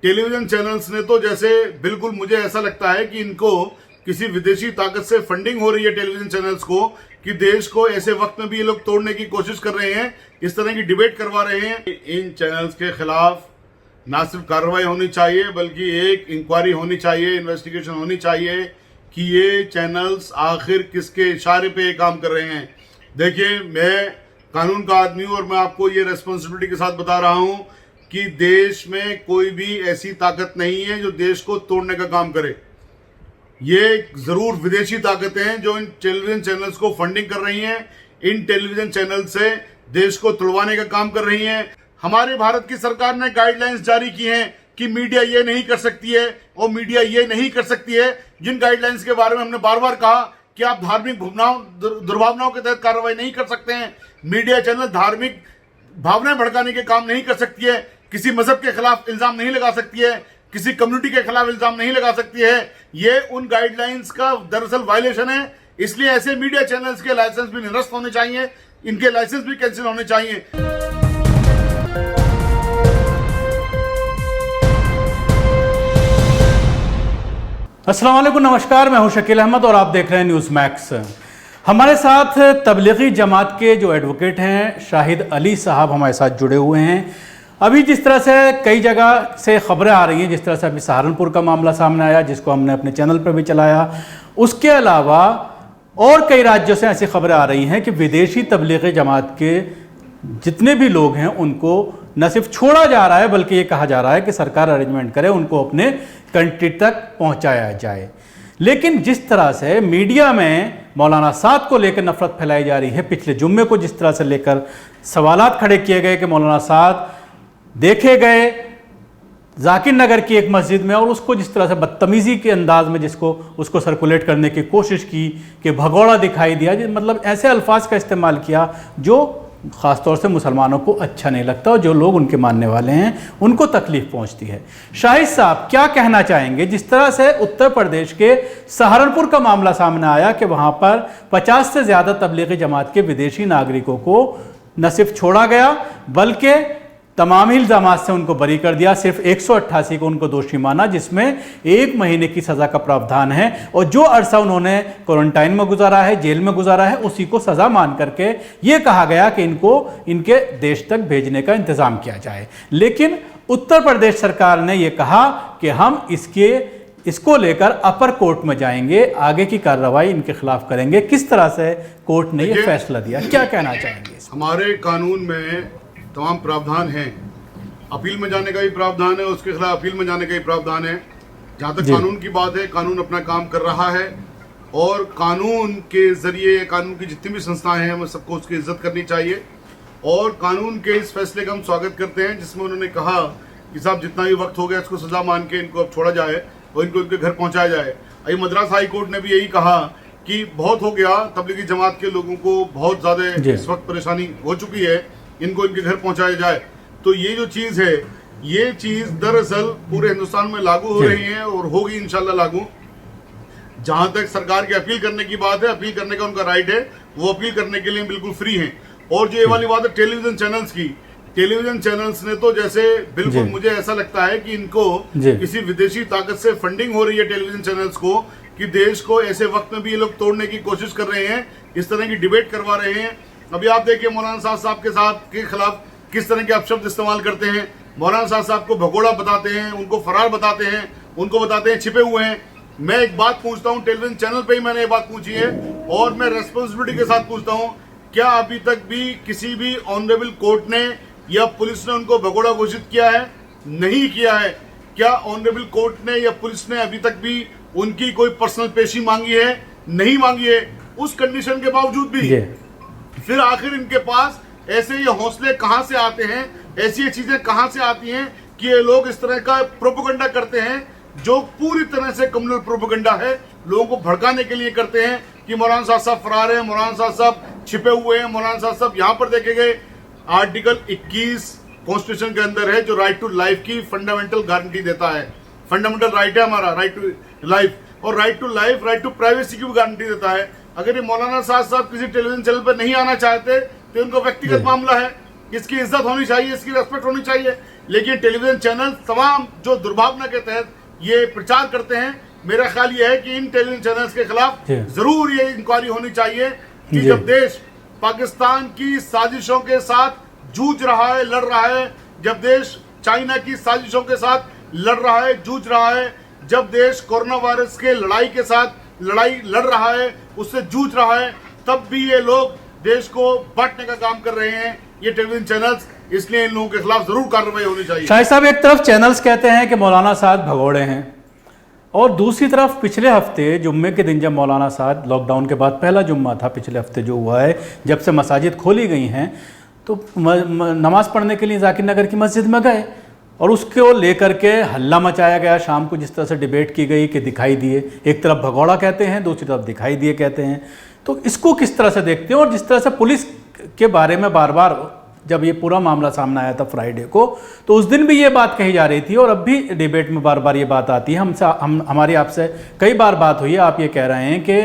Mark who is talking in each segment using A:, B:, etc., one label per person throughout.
A: Television channels ने तो जैसे बिल्कुल मुझे ऐसा लगता है कि इनको किसी विदेशी ताकत से फंडिंग हो रही है टेलीविजन चैनल्स को, कि देश को ऐसे वक्त में भी ये लोग तोड़ने की कोशिश कर रहे हैं, इस तरह की डिबेट करवा रहे हैं। इन चैनल्स के खिलाफ ना सिर्फ कार्रवाई होनी चाहिए बल्कि एक इंक्वायरी होनी चाहिए, इन्वेस्टिगेशन होनी चाहिए कि ये चैनल्स आखिर किसके इशारे पे ये काम कर रहे हैं। देखिए, मैं कानून का आदमी हूं और मैं आपको ये रेस्पॉन्सिबिलिटी के साथ बता रहा हूं कि देश में कोई भी ऐसी ताकत नहीं है जो देश को तोड़ने का काम करे। ये जरूर विदेशी ताकतें हैं जो इन टेलीविजन चैनल्स को फंडिंग कर रही हैं, इन टेलीविजन चैनल से देश को तुड़वाने का काम कर रही हैं। हमारे भारत की सरकार ने गाइडलाइंस जारी की हैं कि मीडिया ये नहीं कर सकती है और मीडिया ये नहीं कर सकती है, जिन गाइडलाइंस के बारे में हमने बार बार कहा कि आप धार्मिक दुर्भावनाओं के तहत कार्रवाई नहीं कर सकते हैं। मीडिया चैनल धार्मिक भावनाएं भड़काने के काम नहीं कर सकती है, किसी मजहब के खिलाफ इल्जाम नहीं लगा सकती है, किसी कम्युनिटी के खिलाफ इल्जाम नहीं लगा सकती है। ये उन गाइडलाइंस का दरअसल वायलेशन है। इसलिए ऐसे मीडिया चैनल्स के लाइसेंस भी निरस्त होने चाहिए, इनके लाइसेंस भी कैंसिल होने चाहिए।
B: अस्सलाम वालेकुम, नमस्कार। मैं हूं शकील अहमद और आप देख रहे हैं न्यूज़ मैक्स। हमारे साथ तबलीगी जमात के जो एडवोकेट हैं शाहिद अली साहब हमारे साथ जुड़े हुए हैं। अभी जिस तरह से कई जगह से खबरें आ रही हैं, जिस तरह से अभी सहारनपुर का मामला सामने आया जिसको हमने अपने चैनल पर भी चलाया, उसके अलावा और कई राज्यों से ऐसी खबरें आ रही हैं कि विदेशी तबलीगी जमात के जितने भी लोग हैं उनको न सिर्फ छोड़ा जा रहा है बल्कि ये कहा जा रहा है कि सरकार अरेंजमेंट करे, उनको अपने कंट्री तक पहुंचाया जाए। लेकिन जिस तरह से मीडिया में मौलाना साद को लेकर नफरत फैलाई जा रही है, पिछले जुम्मे को जिस तरह से लेकर सवालात खड़े किए गए कि मौलाना साद देखे गए जाकिर नगर की एक मस्जिद में और उसको जिस तरह से बदतमीज़ी के अंदाज में उसको सर्कुलेट करने की कोशिश की कि भगोड़ा दिखाई दिया, मतलब ऐसे अल्फाज का इस्तेमाल किया जो ख़ासतौर से मुसलमानों को अच्छा नहीं लगता और जो लोग उनके मानने वाले हैं उनको तकलीफ़ पहुंचती है। शाहिद साहब क्या कहना चाहेंगे जिस तरह से उत्तर प्रदेश के सहारनपुर का मामला सामने आया कि वहाँ पर 50 से ज़्यादा तबलीगी जमात के विदेशी नागरिकों को न सिर्फ छोड़ा गया बल्कि तमाम ही इल्ज़ामात से उनको बरी कर दिया। सिर्फ 188 को उनको दोषी माना, जिसमें 1 महीने की सज़ा का प्रावधान है और जो अरसा उन्होंने क्वारंटाइन में गुजारा है, जेल में गुजारा है, उसी को सज़ा मान करके ये कहा गया कि इनको इनके देश तक भेजने का इंतज़ाम किया जाए। लेकिन उत्तर प्रदेश सरकार ने यह कहा कि हम इसको लेकर अपर कोर्ट में जाएंगे, आगे की कार्रवाई इनके खिलाफ करेंगे। किस तरह से कोर्ट ने यह फैसला दिया, क्या कहना चाहेंगे?
A: हमारे कानून में तमाम प्रावधान हैं, अपील में जाने का भी प्रावधान है, उसके खिलाफ अपील में जाने का भी प्रावधान है। जहाँ तक कानून की बात है, कानून अपना काम कर रहा है और कानून के जरिए कानून की जितनी भी संस्थाएं हैं हमें सबको उसकी इज्जत करनी चाहिए और कानून के इस फैसले का हम स्वागत करते हैं जिसमें उन्होंने कहा कि साहब जितना भी वक्त हो गया इसको सजा मान के इनको अब छोड़ा जाए और इनको इनके घर पहुँचाया जाए। अभी मद्रास हाई कोर्ट ने भी यही कहा कि बहुत हो गया, तबलीगी जमात के लोगों को बहुत ज़्यादा इस वक्त परेशानी हो चुकी है, इनको इनके घर पहुंचाया जाए। तो ये जो चीज है, ये चीज दरअसल पूरे हिंदुस्तान में लागू हो रही है और होगी इंशाल्लाह लागू। जहां तक सरकार की अपील करने की बात है, अपील करने का उनका राइट है, वो अपील करने के लिए बिल्कुल फ्री हैं। और जो ये वाली बात है टेलीविजन चैनल्स की, टेलीविजन चैनल्स ने तो जैसे बिल्कुल मुझे ऐसा लगता है कि इनको किसी विदेशी ताकत से फंडिंग हो रही है टेलीविजन चैनल्स को, कि देश को ऐसे वक्त में भी ये लोग तोड़ने की कोशिश कर रहे हैं, इस तरह की डिबेट करवा रहे हैं। अभी आप देखिए मौलाना साहब के खिलाफ किस तरह के अपशब्द इस्तेमाल करते हैं। मौलाना साहब को भगोड़ा बताते हैं, उनको फरार बताते हैं, उनको बताते हैं छिपे हुए हैं। मैं एक बात पूछता हूं, टेलीविजन चैनल पे ही मैंने ये बात पूछी है और मैं रेस्पॉन्सिबिलिटी के साथ पूछता हूं, क्या अभी तक भी किसी भी ऑनरेबल कोर्ट ने या पुलिस ने उनको भगोड़ा घोषित किया है? नहीं किया है। क्या ऑनरेबल कोर्ट ने या पुलिस ने अभी तक भी उनकी कोई पर्सनल पेशी मांगी है? नहीं मांगी है। उस कंडीशन के बावजूद भी फिर आखिर इनके पास ऐसे ये हौसले कहां से आते हैं, ऐसी चीजें कहां से आती हैं कि ये लोग इस तरह का प्रोपेगेंडा करते हैं जो पूरी तरह से कम्युनल प्रोपेगेंडा है, लोगों को भड़काने के लिए करते हैं कि मौलाना साहब फरार है, मौलाना साहब छिपे हुए हैं, मौलाना साहब यहाँ पर देखे गए। आर्टिकल 21 कॉन्स्टिट्यूशन के अंदर है जो राइट टू लाइफ की फंडामेंटल गारंटी देता है। फंडामेंटल राइट है हमारा, राइट टू लाइफ, और right to life, right to privacy की भी गारंटी देता है। अगर ये मौलाना साहब किसी टेलीविजन चैनल पर नहीं आना चाहते तो उनका व्यक्तिगत मामला है, इसकी इज्जत होनी चाहिए, इसकी रेस्पेक्ट होनी चाहिए। लेकिन टेलीविजन चैनल तमाम जो दुर्भावना के तहत ये प्रचार करते हैं, मेरा ख्याल ये है कि इन टेलीविजन चैनल्स के खिलाफ जरूर ये इंक्वायरी होनी चाहिए कि जब देश पाकिस्तान की साजिशों के साथ जूझ रहा है, लड़ रहा है, जब देश चाइना की साजिशों के साथ लड़ रहा है, जूझ रहा है, जब देश कोरोना वायरस के लड़ाई के साथ लड़ाई लड़ रहा है, उससे जूझ रहा है, तब भी ये लोग देश को बांटने का काम कर रहे हैं, ये टेलीविजन चैनल्स। इसलिए इन लोगों के खिलाफ जरूर कार्रवाई होनी चाहिए।
B: शाहिद साहब, एक तरफ चैनल्स कहते हैं कि मौलाना साद भगोड़े हैं, और दूसरी तरफ पिछले हफ्ते जुम्मे के दिन जब मौलाना साद, लॉकडाउन के बाद पहला जुम्मा था पिछले हफ्ते जो हुआ है, जब से मसाजिद खोली गई हैं, तो नमाज़ पढ़ने के लिए जाकिर नगर की मस्जिद में गए और उसको लेकर के हल्ला मचाया गया। शाम को जिस तरह से डिबेट की गई कि दिखाई दिए, एक तरफ भगौड़ा कहते हैं, दूसरी तरफ दिखाई दिए कहते हैं, तो इसको किस तरह से देखते हैं? और जिस तरह से पुलिस के बारे में बार बार जब ये पूरा मामला सामने आया था फ्राइडे को, तो उस दिन भी ये बात कही जा रही थी और अब भी डिबेट में बार बार ये बात आती है। हमारी आपसे कई बार बात हुई है, आप ये कह रहे हैं कि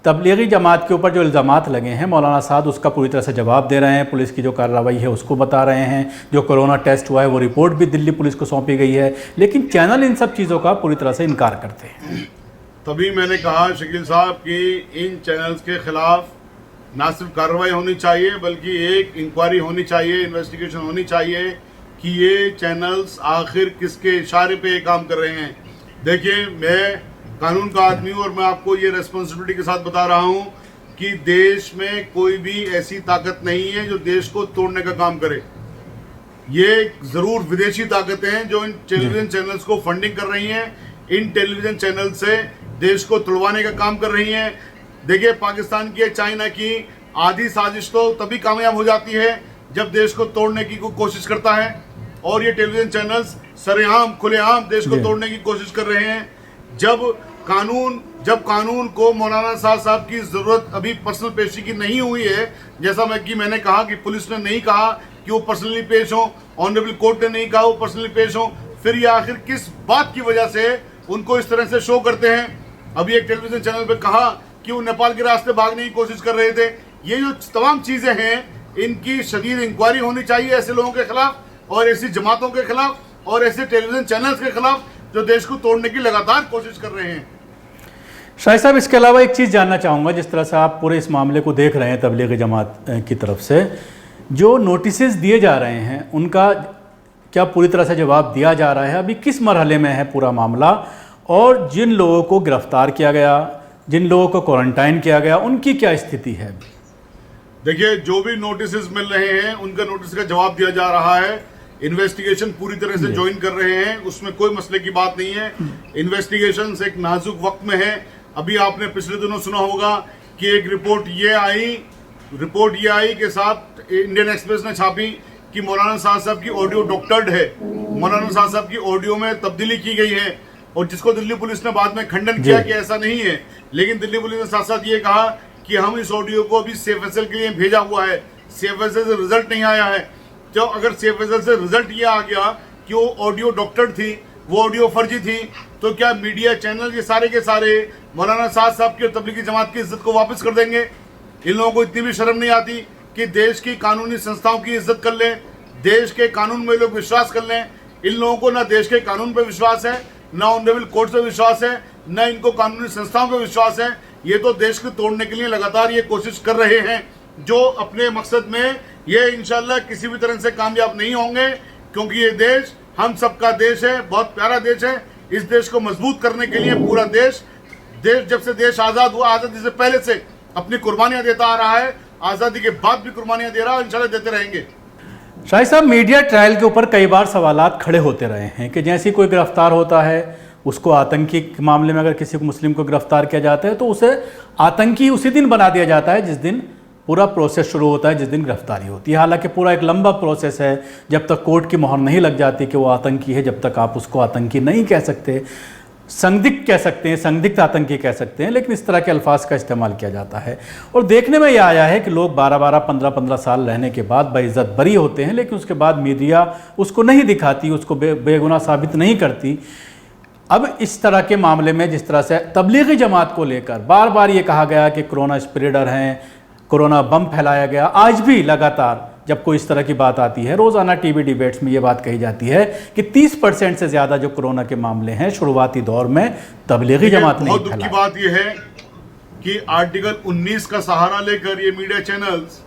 B: तबलीगी जमात के ऊपर जो इल्ज़ामात लगे हैं मौलाना साद उसका पूरी तरह से जवाब दे रहे हैं, पुलिस की जो कार्रवाई है उसको बता रहे हैं, जो कोरोना टेस्ट हुआ है वो रिपोर्ट भी दिल्ली पुलिस को सौंपी गई है, लेकिन चैनल इन सब चीज़ों का पूरी तरह से इनकार करते हैं।
A: तभी मैंने कहा शकील साहब कि इन चैनल्स के खिलाफ ना सिर्फ कार्रवाई होनी चाहिए बल्कि एक इंक्वायरी होनी चाहिए, इन्वेस्टिगेशन होनी चाहिए कि ये चैनल्स आखिर किसके इशारे पे ये काम कर रहे हैं। देखिए, मैं कानून का आदमी हूँ और मैं आपको ये रेस्पॉन्सिबिलिटी के साथ बता रहा हूँ कि देश में कोई भी ऐसी ताकत नहीं है जो देश को तोड़ने का काम करे। ये जरूर विदेशी ताकतें हैं जो इन टेलीविजन चैनल्स को फंडिंग कर रही हैं, इन टेलीविजन चैनल से देश को तोड़वाने का काम कर रही हैं। देखिए, पाकिस्तान की, चाइना की आधी साजिश तो तभी कामयाब हो जाती है जब देश को तोड़ने की कोशिश करता है, और ये टेलीविजन चैनल्स सरेआम खुलेआम देश को तोड़ने की कोशिश कर रहे हैं। जब कानून को मौलाना साहब की जरूरत अभी पर्सनल पेशी की नहीं हुई है, जैसा मैंने कहा कि पुलिस ने नहीं कहा कि वो पर्सनली पेश हो, ऑनरेबल कोर्ट ने नहीं कहा वो पर्सनली पेश हो, फिर ये आखिर किस बात की वजह से उनको इस तरह से शो करते हैं? अभी एक टेलीविजन चैनल पे कहा कि वो नेपाल के रास्ते भागने की कोशिश कर रहे थे। ये जो तमाम चीजें हैं, इनकी शदीद इंक्वायरी होनी चाहिए ऐसे लोगों के खिलाफ और ऐसी जमातों के खिलाफ और ऐसे टेलीविजन चैनल्स के खिलाफ जो देश को तोड़ने की लगातार कोशिश कर रहे हैं।
B: शाहिद साहब, इसके अलावा एक चीज़ जानना चाहूँगा, जिस तरह से आप पूरे इस मामले को देख रहे हैं तबलीगी जमात की तरफ से जो नोटिसेस दिए जा रहे हैं उनका क्या पूरी तरह से जवाब दिया जा रहा है? अभी किस मरहले में है पूरा मामला? और जिन लोगों को गिरफ्तार किया गया, जिन लोगों को क्वारंटाइन किया गया, उनकी क्या स्थिति है?
A: देखिए, जो भी नोटिसेस मिल रहे हैं उनका नोटिस का जवाब दिया जा रहा है। इन्वेस्टिगेशन पूरी तरह से ज्वाइन कर रहे हैं, उसमें कोई मसले की बात नहीं है। इन्वेस्टिगेशन एक नाजुक वक्त में है। अभी आपने पिछले दिनों सुना होगा कि एक रिपोर्ट ये आई के साथ इंडियन एक्सप्रेस ने छापी कि मौलाना साहब की ऑडियो डॉक्टर्ड है, मौलाना साहब की ऑडियो में तब्दीली की गई है, और जिसको दिल्ली पुलिस ने बाद में खंडन किया कि ऐसा नहीं है। लेकिन दिल्ली पुलिस ने साथ साथ ये कहा कि हम इस ऑडियो को अभी CFSL के लिए भेजा हुआ है, CFSL से रिजल्ट नहीं आया है। तो अगर CFSL से रिजल्ट ये आ गया कि वो ऑडियो डॉक्टर्ड थी, वो ऑडियो फर्जी थी, तो क्या मीडिया चैनल ये सारे के सारे मौलाना साहब की और तबलीगी जमात की इज्जत को वापस कर देंगे? इन लोगों को इतनी भी शर्म नहीं आती कि देश की कानूनी संस्थाओं की इज्जत कर लें, देश के कानून में लोग विश्वास कर लें? इन लोगों को ना देश के कानून पर विश्वास है, ना ऑनरेबल कोर्ट पे विश्वास है, ना इनको कानूनी संस्थाओं पे विश्वास है। ये तो देश को तोड़ने के लिए लगातार ये कोशिश कर रहे हैं, जो अपने मकसद में ये इंशाल्लाह किसी भी तरह से कामयाब नहीं होंगे, क्योंकि ये देश हम सबका देश है, बहुत प्यारा देश है। इस देश को मजबूत करने के लिए पूरा देश जब से देश आज़ाद हुआ, आज़ादी से पहले से अपनी कुर्बानियां देता आ रहा है, आज़ादी के बाद भी कुर्बानियां दे रहा है, इंशाल्लाह देते रहेंगे।
B: शाहिद साहब, मीडिया ट्रायल के ऊपर कई बार सवालात खड़े होते रहे हैं कि जैसे कोई गिरफ्तार होता है, उसको आतंकी के मामले में अगर किसी को मुस्लिम को गिरफ्तार किया जाता है तो उसे आतंकी उसी दिन बना दिया जाता है जिस दिन पूरा प्रोसेस शुरू होता है, जिस दिन गिरफ्तारी होती है। हालांकि पूरा एक लंबा प्रोसेस है, जब तक कोर्ट की मोहर नहीं लग जाती कि वो आतंकी है, जब तक आप उसको आतंकी नहीं कह सकते, संदिग्ध कह सकते हैं, संदिग्ध आतंकी कह सकते हैं, लेकिन इस तरह के अल्फाज का इस्तेमाल किया जाता है। और देखने में यह आया है कि लोग 12-12, 15-15 साल रहने के बाद बेइज्जत बरी होते हैं, लेकिन उसके बाद मीडिया उसको नहीं दिखाती, उसको बेगुनाह साबित नहीं करती। अब इस तरह के मामले में जिस तरह से तबलीगी जमात को लेकर बार बार ये कहा गया कि कोरोना स्प्रेडर हैं, कोरोना बम फैलाया गया, आज भी लगातार जब कोई इस तरह की बात आती है, रोज़ाना टीवी डिबेट्स में ये बात कही जाती है कि 30% से ज़्यादा जो कोरोना के मामले हैं शुरुआती दौर में तबलीगी जमात ने
A: बहुत दुख की बात यह है कि आर्टिकल 19 का सहारा लेकर ये मीडिया चैनल्स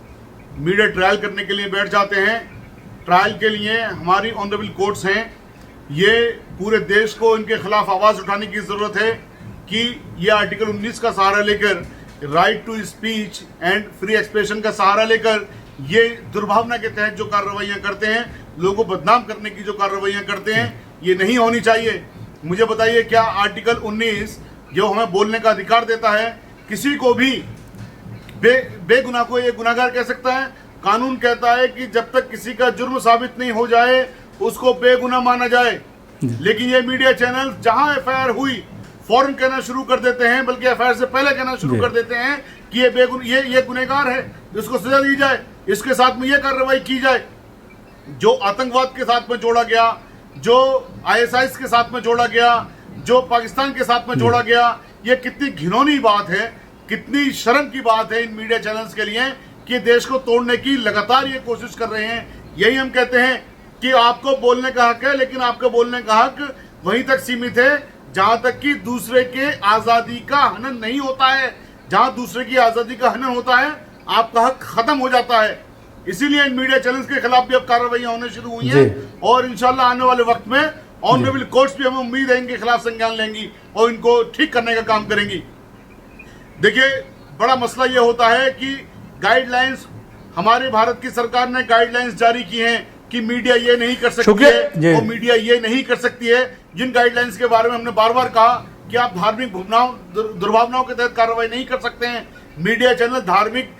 A: मीडिया ट्रायल करने के लिए बैठ जाते हैं। ट्रायल के लिए हमारी ऑनरेबल कोर्ट्स हैं, ये पूरे देश को इनके खिलाफ आवाज़ उठाने की ज़रूरत है कि ये आर्टिकल 19 का सहारा लेकर, right to speech and free expression का सहारा लेकर ये दुर्भावना के तहत जो कार्रवाइयाँ करते हैं, लोगों को बदनाम करने की जो कार्रवाइयाँ करते हैं, ये नहीं होनी चाहिए। मुझे बताइए, क्या आर्टिकल 19 जो हमें बोलने का अधिकार देता है, किसी को भी बेगुनाह को ये गुनाहगार कह सकता है? कानून कहता है कि जब तक किसी का जुर्म साबित नहीं हो जाए उसको बेगुनाह माना जाए। लेकिन ये मीडिया चैनल जहां एफआईआर हुई फौरन कहना शुरू कर देते हैं, बल्कि एफआईआर से पहले कहना शुरू कर देते हैं कि ये गुनहगार है, इसको सजा दी जाए, इसके साथ में ये कार्रवाई की जाए। जो आतंकवाद के साथ में जोड़ा गया, जो आईएसआईएस के साथ में जोड़ा गया, जो पाकिस्तान के साथ में जोड़ा गया, ये कितनी घिनौनी बात है, कितनी शर्म की बात है इन मीडिया चैनल्स के लिए कि देश को तोड़ने की लगातार ये कोशिश कर रहे हैं। यही हम कहते हैं कि आपको बोलने का हक है, लेकिन आपको बोलने का हक वहीं तक सीमित है जहां तक कि दूसरे के आजादी का हनन नहीं होता है। जहां दूसरे की आजादी का हनन होता है, आपका हक खत्म हो जाता है। इसीलिए इन मीडिया चैनल्स के खिलाफ भी अब कार्रवाइयां होने शुरू हुई हैं और इंशाल्लाह आने वाले वक्त में ऑनरेबल कोर्ट्स भी हमें उम्मीद है इनके खिलाफ संज्ञान लेंगी और इनको ठीक करने का काम करेंगी। देखिए, बड़ा मसला ये होता है कि गाइडलाइंस, हमारे भारत की सरकार ने गाइडलाइंस जारी की हैं कि मीडिया ये नहीं कर सकती है और मीडिया ये नहीं कर सकती है। जिन गाइडलाइंस के बारे में हमने बार बार कहा कि आप धार्मिक दुर्भावनाओं के तहत कार्रवाई नहीं कर सकते हैं, मीडिया चैनल धार्मिक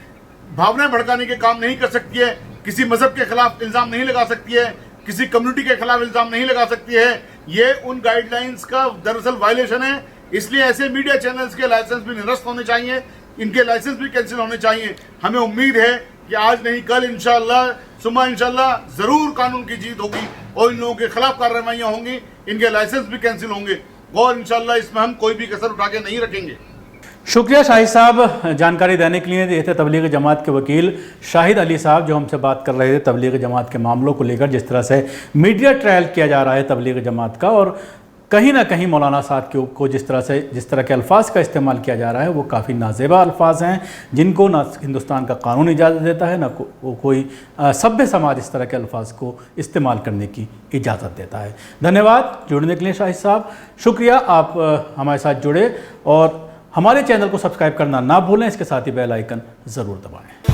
A: भावनाएं भड़काने के काम नहीं कर सकती है, किसी मजहब के खिलाफ इल्जाम नहीं लगा सकती है, किसी कम्युनिटी के खिलाफ इल्जाम नहीं लगा सकती है। ये उन गाइडलाइंस का दरअसल वायलेशन है। इसलिए ऐसे मीडिया चैनल्स के लाइसेंस भी निरस्त होने चाहिए, इनके लाइसेंस भी कैंसिल होने चाहिए। हमें उम्मीद है कि आज नहीं कल इंशाअल्लाह सुबह इंशाअल्लाह जरूर कानून की जीत होगी और इन लोगों के खिलाफ कार्रवाइयां होंगी, इनके लाइसेंस भी कैंसिल होंगे और इंशाअल्लाह इसमें हम कोई भी कसर उठा के नहीं रखेंगे।
B: शुक्रिया शाहिद साहब जानकारी देने के लिए। ये थे तबलीग जमात के वकील शाहिद अली साहब जो हमसे बात कर रहे थे तबलीग जमात के मामलों को लेकर, जिस तरह से मीडिया ट्रायल किया जा रहा है तबलीग जमात का, और कहीं ना कहीं मौलाना साहब को जिस तरह के अल्फाज का इस्तेमाल किया जा रहा है वो काफ़ी नाजेबा अल्फाज हैं, जिनको ना हिंदुस्तान का कानून इजाज़त देता है, ना कोई सभ्य समाज इस तरह के अल्फाज को इस्तेमाल करने की इजाज़त देता है। धन्यवाद जुड़ने के लिए शाहिद साहब, शुक्रिया आप हमारे साथ जुड़े और हमारे चैनल को सब्सक्राइब करना ना भूलें, इसके साथ ही बेल आइकन ज़रूर दबाएं।